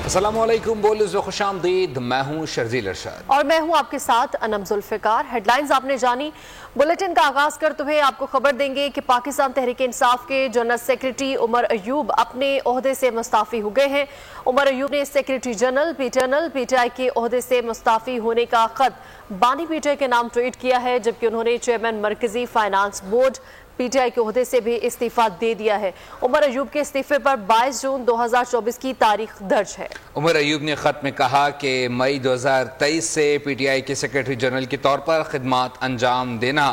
अस्सलामुअलैकुम, बोलिस व खुशामदीद। मैं हूँ शर्जील अरशद और मैं हूँ आपके साथ अनम जुल्फ़िकार। हेडलाइंस आपने जानी। बुलेटिन का आगाज करते हुए आपको खबर देंगे कि पाकिस्तान तहरीक इंसाफ के जनरल सेक्रेटरी उमर अयूब अपने ओहदे से मुस्ताफ़ी हो गए हैं। उमर अयूब ने सेक्रेटरी जनरल पीटीआई के ओहदे से मुस्ताफ़ी होने का खत बानी पीटीआई के नाम ट्वीट किया है, जबकि उन्होंने चेयरमैन मरकजी फाइनेंस बोर्ड पीटीआई के ओहदे से भी इस्तीफा दे दिया है। उमर अयूब के इस्तीफे पर 22 जून 2024 की तारीख दर्ज है। उमर अयूब ने खत में कहा कि मई 2023 से पीटीआई के सेक्रेटरी जनरल के तौर पर खिदमत अंजाम देना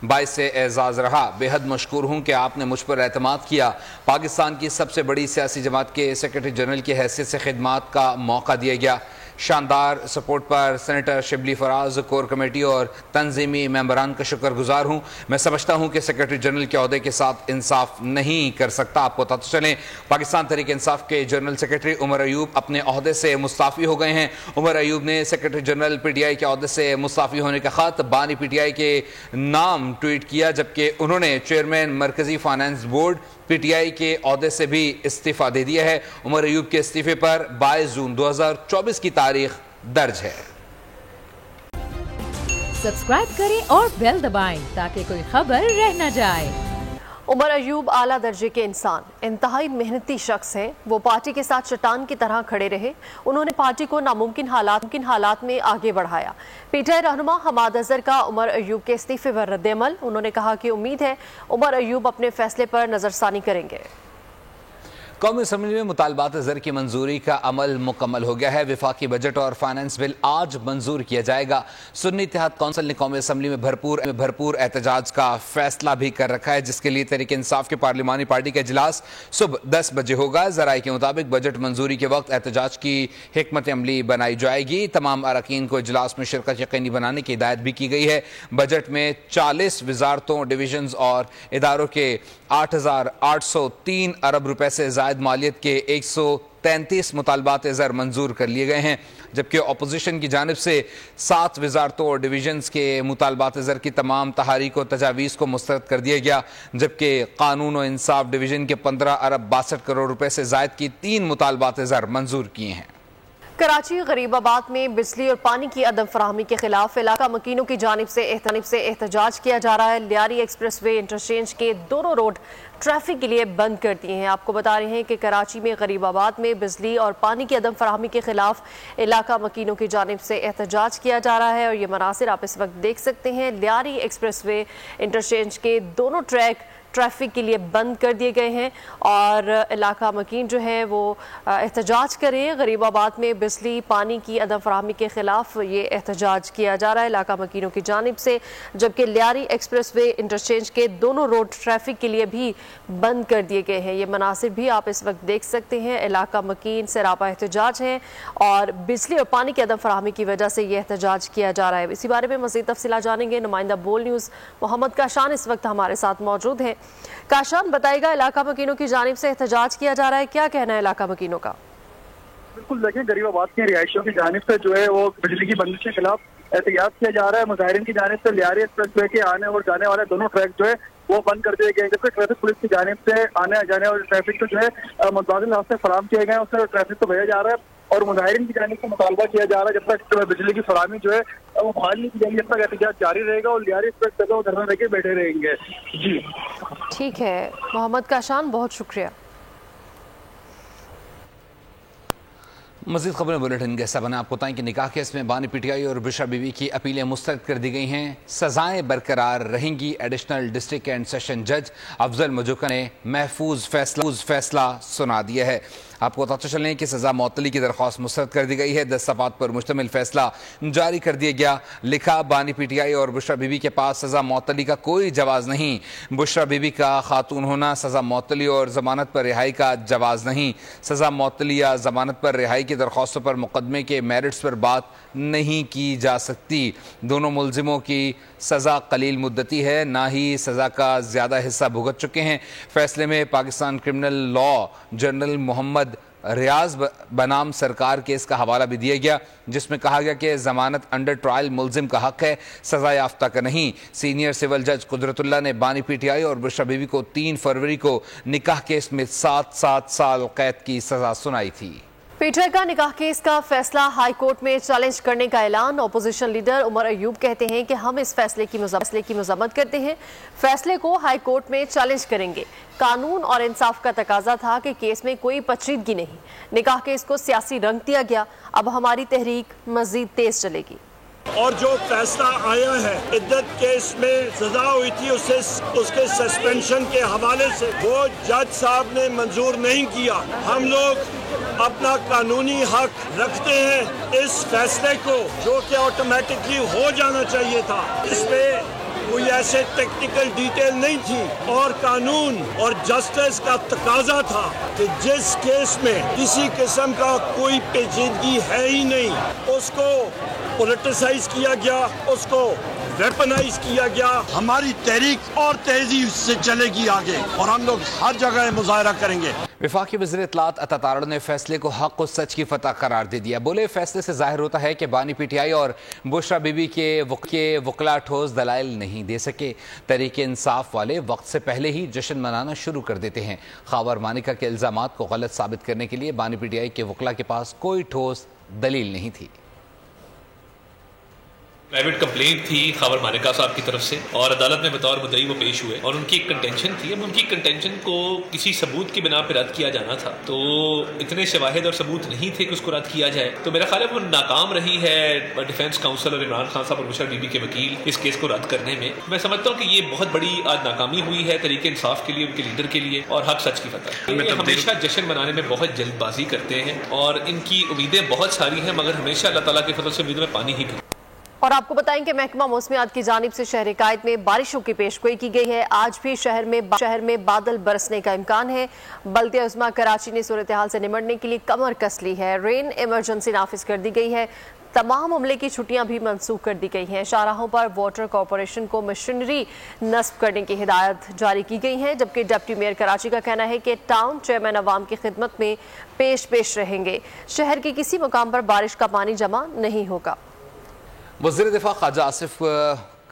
बाइस एजाज़ रहा। बेहद मशकूर हूँ कि आपने मुझ पर एतमाद किया। पाकिस्तान की सबसे बड़ी सियासी जमात के सेक्रेटरी जनरल की हैसियत से खिदमत का मौका दिया गया। शानदार सपोर्ट पर senator Shibli Faraz, core committee और तंजीमी मेंबरान का शुक्रगुजार हूँ। मैं समझता हूँ कि सेक्रेटरी जनरल के ओहदे के साथ इंसाफ नहीं कर सकता। आपको बताते चलें, पाकिस्तान तहरीक इंसाफ के जनरल सेक्रेटरी उमर अयूब अपने ओहदे से मुस्ताफ़ी हो गए हैं। उमर अयूब ने सेक्रेटरी जनरल पीटीआई के ओहदे से मुस्ताफ़ी होने का खत बानी पीटीआई के नाम ट्वीट किया, जबकि उन्होंने चेयरमैन मरकजी फाइनेंस बोर्ड पीटीआई के ओहदे से भी इस्तीफा दे दिया है। उमर अयूब के इस्तीफे पर 22 जून 2024 की तारीख दर्ज है। सब्सक्राइब करें और बेल दबाएं ताकि कोई खबर रह न जाए। उमर अयूब आला दर्जे के इंसान, इंतहाई मेहनती शख्स हैं। वो पार्टी के साथ चट्टान की तरह खड़े रहे। उन्होंने पार्टी को नामुमकिन हालात में आगे बढ़ाया। पीटीआई रहनुमा हमाद अजहर का उमर अयूब के इस्तीफे पर रद्द-ए-अमल। उन्होंने कहा कि उम्मीद है उमर अयूब अपने फैसले पर नजरसानी करेंगे। कौमी असम्बली में मुतालबात ज़र की मंजूरी का अमल मुकम्मल हो गया है। वफाकी बजट और फाइनेंस बिल आज मंजूर किया जाएगा। सुन्नी इत्तेहाद कौंसिल ने कौमी असम्बली में भरपूर एहतजाज का फैसला भी कर रखा है, जिसके लिए तहरीक इंसाफ के पार्लिमानी पार्टी का इजलास सुबह 10 बजे होगा। ज़राए के मुताबिक बजट मंजूरी के वक्त एहतजाज की हिकमत अमली बनाई जाएगी। तमाम अरकान को इजलास में शिरकत यकीनी बनाने की हिदायत भी की गई है। बजट में 40 वजारतों, डिवीजन और इदारों के 8,803 अरब रुपए से ज़ायद मालियत के 133 मुतालबात ज़र मंजूर कर लिए गए हैं, जबकि अपोजिशन की जानिब से 7 वजारतों और डिवीजन्स के मुतालबात ज़र की तमाम तहारीक और तजावीज़ को मुस्तरद कर दिया गया, जबकि कानून और इंसाफ डिवीजन के 15 अरब 62 करोड़ रुपए से ज़ायद की 3 मुतालबात ज़र मंजूर किए हैं। कराची गरीबाबाद में बिजली और पानी की अदम फराहमी के खिलाफ इलाका मकीनों की जानिब से एहतजाज किया जा रहा है। लियारी एक्सप्रेस वे इंटरचेंज के दोनों रोड ट्रैफिक के लिए बंद कर दिए हैं। आपको बता रहे हैं कि कराची में गरीबाबाद में बिजली और पानी की अदम फराहमी के खिलाफ इलाका मकीनों की जानिब से एहतजाज किया जा रहा है और ये मनासिर आप इस वक्त देख सकते हैं। लियारी एक्सप्रेस वे इंटरचेंज के दोनों ट्रैक ट्रैफिक के लिए बंद कर दिए गए हैं और इलाका मकीन जो है वो एहतजाज करें। गरीबाबाद में बिजली पानी की अदम फराहमी के खिलाफ ये एहतजाज किया जा रहा है इलाका मकीनों की जानिब से, जबकि लियारी एक्सप्रेस वे इंटरचेंज के दोनों रोड ट्रैफिक के लिए भी बंद कर दिए गए हैं। ये मनासिर भी आप इस वक्त देख सकते हैं। इलाका मकीन सरापा एहतजाज हैं और बिजली और पानी की अदम फराहमी की वजह से ये एहतजाज किया जा रहा है। इसी बारे में मज़ीद तफसीलात जानेंगे। नुमाइंदा बोल न्यूज़ मोहम्मद काशान इस वक्त हमारे साथ मौजूद हैं। काशान, बताइएगा, इलाका मकीनों की जानिब से एहतजाज किया जा रहा है, क्या कहना है इलाका मकीनों का? बिल्कुल, देखिए गरीबाबाद के रिहायशियों की जानिब से जो है वो बिजली की बंदिश के खिलाफ एहतजाज किया जा रहा है। मुजाहिरीन की जानिब से लियारी एक्सप्रेस वे के आने और जाने वाले दोनों ट्रैक जो है वो बंद कर दिए गए, जबकि ट्रैफिक पुलिस की जानिब से आने जाने वाले ट्रैफिक को जो है मुतबादिल रास्ते फराहम किए गए, उससे ट्रैफिक को भेजा जा रहा है और मुजाहिरीन की जानिब से मुतालबा किया जा रहा है जब तक बिजली की फराहमी जो है वो बहाल नहीं की जाएगी, जब तक एहतजाज जारी रहेगा और लियारी एक्सप्रेस वो धरना लेके बैठे रहेंगे। जी ठीक है मोहम्मद काशान, बहुत शुक्रिया। मज़ीद खबरें बुलेटिन के हिस्सा बना। आपको बताएं कि निकाह केस में बानी पीटीआई और बुशरा बीवी की अपीलें मुस्तरद कर दी गई हैं। सजाएं बरकरार रहेंगी। एडिशनल डिस्ट्रिक्ट एंड सेशन जज अफजल मजूका ने महफूज फैसला सुना दिया है। आपको बताते चलें कि सज़ा मअतली की दरख्वास्त मुस्तरद कर दी गई है। 10 सफ़ात पर मुश्तमिल फैसला जारी कर दिया गया। लिखा, बानी पीटीआई और बुशरा बीवी के पास सज़ा मअतली का कोई जवाज़ नहीं। बुशरा बीवी का खातून होना सज़ा मअतली और ज़मानत पर रिहाई का जवाज़ नहीं। सज़ा मअतली या ज़मानत पर रिहाई की दरख्वास्तों पर मुकदमे के मेरिट्स पर बात नहीं की जा सकती। दोनों मुलजिमों की सज़ा कलील मुद्दती है, ना ही सज़ा का ज़्यादा हिस्सा भुगत चुके हैं। फैसले में Pakistan criminal law general Mohammad Riaz बनाम सरकार केस का हवाला भी दिया गया, जिसमें कहा गया कि जमानत अंडर ट्रायल मुलजिम का हक है, सजा याफ्ता का नहीं। सीनियर सिविल जज कुदरतुल्लाह ने बानी पीटीआई और बुशरा बीवी को 3 फरवरी को निकाह केस में 7 साल कैद की सजा सुनाई थी। पीटीआई का निकाह केस का फैसला हाई कोर्ट में चैलेंज करने का ऐलान। अपोजिशन लीडर उमर अयूब कहते हैं कि हम इस फैसले की मजम्मत करते हैं, फैसले को हाई कोर्ट में चैलेंज करेंगे। कानून और इंसाफ का तकाजा था कि केस में कोई पेचीदगी नहीं, निकाह केस को सियासी रंग दिया गया। अब हमारी तहरीक मजीद तेज चलेगी। और जो फैसला आया है इद्दत केस में सजा हुई थी उसके सस्पेंशन के हवाले से, वो जज साहब ने मंजूर नहीं किया। हम लोग अपना कानूनी हक रखते हैं इस फैसले को, जो कि ऑटोमेटिकली हो जाना चाहिए था। इसमें कोई ऐसे टेक्निकल डिटेल नहीं थी और कानून और जस्टिस का तकाजा था कि जिस केस में किसी किस्म का कोई पेचीदगी है ही नहीं, उसको पॉलिटिसाइज किया गया, उसको वेपनाइज किया गया। हमारी तहरीक और तेजी से चलेगी आगे और हम लोग हर जगह मुजाहरा करेंगे। वफाकी वज़ीर इत्तलात अता तारड़ ने फैसले को हक और सच की फतह करार दे दिया। बोले, फैसले से जाहिर होता है कि बानी पीटीआई और बुशरा बीबी के वकला ठोस दलाइल नहीं दे सके। तहरीक इंसाफ वाले वक्त से पहले ही जश्न मनाना शुरू कर देते हैं। खावर मानिका के इल्ज़ामात को गलत साबित करने के लिए बानी पीटीआई के वकला के पास कोई ठोस दलील नहीं थी। प्राइवेट कंप्लेंट थी खावर मानिका साहब की तरफ से और अदालत में बतौर मुद्दई वो पेश हुए और उनकी एक कंटेंशन थी। अब उनकी कंटेंशन को किसी सबूत की बिना पर रद्द किया जाना था, तो इतने शवाहिद और सबूत नहीं थे कि उसको रद्द किया जाए। तो मेरा ख्याल है वो नाकाम रही है डिफेंस काउंसिल और इमरान खान साहब और बुशरा बीबी के वकील इस केस को रद्द करने में। मैं समझता हूँ कि ये बहुत बड़ी आज नाकामी हुई है तरीके इंसाफ के लिए, उनके लीडर के लिए और हक सच की फतह। ये हमेशा जश्न मनाने में बहुत जल्दबाजी करते हैं और इनकी उम्मीदें बहुत सारी हैं, मगर हमेशा अल्लाह ताला के फजल से उम्मीदों में पानी ही गिरता है। और आपको बताएं कि महकमा मौसमियात की जानिब से शहर कायद में बारिशों की पेशगोई की गई है। आज भी शहर में बादल बरसने का इम्कान है। बल्दिया उज़्मा कराची ने सूरत हाल से निमटने के लिए कमर कस ली है। रेन इमरजेंसी नाफिज कर दी गई है। तमाम अमले की छुट्टियां भी मनसूख कर दी गई हैं। शाहराहों पर वाटर कॉरपोरेशन को मशीनरी नस्ब करने की हिदायत जारी की गई है, जबकि डिप्टी मेयर कराची का कहना है कि टाउन चेयरमैन अवाम की खिदमत में पेश रहेंगे। शहर के किसी मुकाम पर बारिश का पानी जमा नहीं होगा। वज़ीर दिफा ख्वाजा आसिफ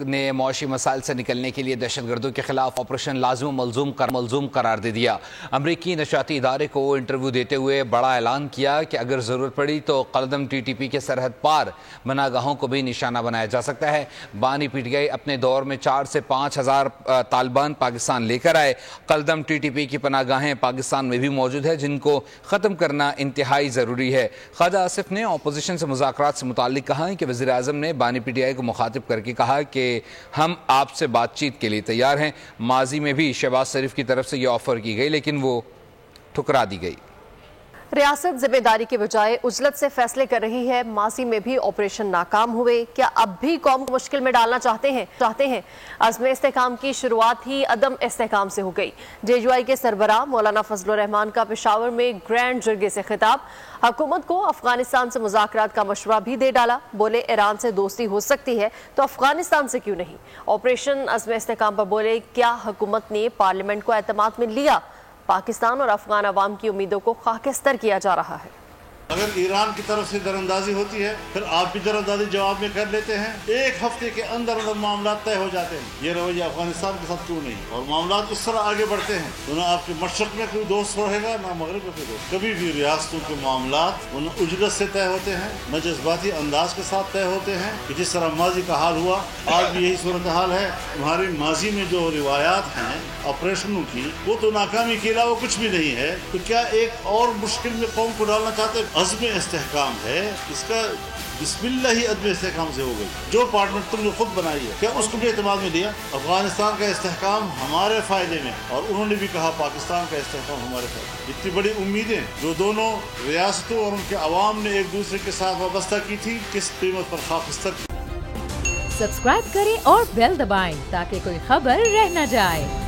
ने मुआशी मसाइल से निकलने के लिए दहशतगर्दों के खिलाफ ऑपरेशन लाज़िम मलजूम करार दे दिया। अमरीकी नशाती इदारे को इंटरव्यू देते हुए बड़ा ऐलान किया कि अगर ज़रूरत पड़ी तो कलदम TTP के सरहद पार बनागाहों को भी निशाना बनाया जा सकता है। बानी पीटीआई अपने दौर में 4 से 5 हज़ार तालिबान पाकिस्तान लेकर आए। कलदम TTP की पनागाहें पाकिस्तान में भी मौजूद है, जिनको ख़त्म करना इंतहाई ज़रूरी है। ख्वाजा आसिफ ने अपोजिशन से मुज़ाकरात से मुताल्लिक़ कहा है कि वज़ीर आज़म ने बानी पीटीआई को मुखातिब करके कहा कि हम आपसे बातचीत के लिए तैयार हैं। माजी में भी शहबाज शरीफ की तरफ से यह ऑफर की गई, लेकिन वो ठुकरा दी गई। रियासत जिम्मेदारी के बजाय उजलत से फैसले कर रही है। माजी में भी ऑपरेशन नाकाम हुए, क्या अब भी कौम को मुश्किल में डालना चाहते हैं? अज़्म इस्तेहकाम की शुरुआत ही अदम इस्तेहकाम से हो गई। JUI के सरबराह मौलाना फजलुर रहमान का पेशावर में ग्रैंड जरगे से खिताब। हुकूमत को अफगानिस्तान से मुज़ाकरात का मशवरा भी दे डाला। बोले, ईरान से दोस्ती हो सकती है तो अफगानिस्तान से क्यों नहीं। ऑपरेशन अज़्म इस्तेहकाम पर बोले, क्या हुकूमत ने पार्लियामेंट को एतमाद में लिया? पाकिस्तान और अफगान अवाम की उम्मीदों को खाकिस्तर किया जा रहा है। अगर ईरान की तरफ से दरअंदाजी होती है, फिर आप भी दरअंदाजी जवाब में कर लेते हैं। एक हफ्ते के अंदर मामला तय हो जाते हैं। ये रवैया अफगानिस्तान के साथ क्यों नहीं? और मामला इस तरह आगे बढ़ते हैं तो ना आपके मशरक में कोई दोस्त रहेगा, ना मगरब में कोई दोस्त। कभी भी रियासतों के मामला न उजरत से तय होते हैं, न जज्बाती अंदाज के साथ तय होते हैं कि जिस तरह माजी का हाल हुआ, आज भी यही सूरत हाल है। हमारी माजी में जो रिवायात हैं ऑपरेशनों की, वो तो नाकामी के अलावा कुछ भी नहीं है। तो क्या एक और मुश्किल में कौम को डालना चाहते हैं? अज़्म इस्तेहकाम है, इसका बिस्मिल्लाह ही अज़्म इस्तेहकाम से हो गई। जो पार्टनर तुमने खुद बनाई है, क्या उसको भी एतमाद में लिया? अफगानिस्तान का इस्तेहकाम हमारे फ़ायदे में, और उन्होंने भी कहा पाकिस्तान का इस्तेहकाम हमारे फ़ायदे। इतनी बड़ी उम्मीदें जो दोनों रियासतों और उनके अवाम ने एक दूसरे के साथ वाबस्ता की थी, किस कीमत पर खाकिस्तर। सब्सक्राइब करें और बेल दबाएं ताकि कोई खबर रह न जाए।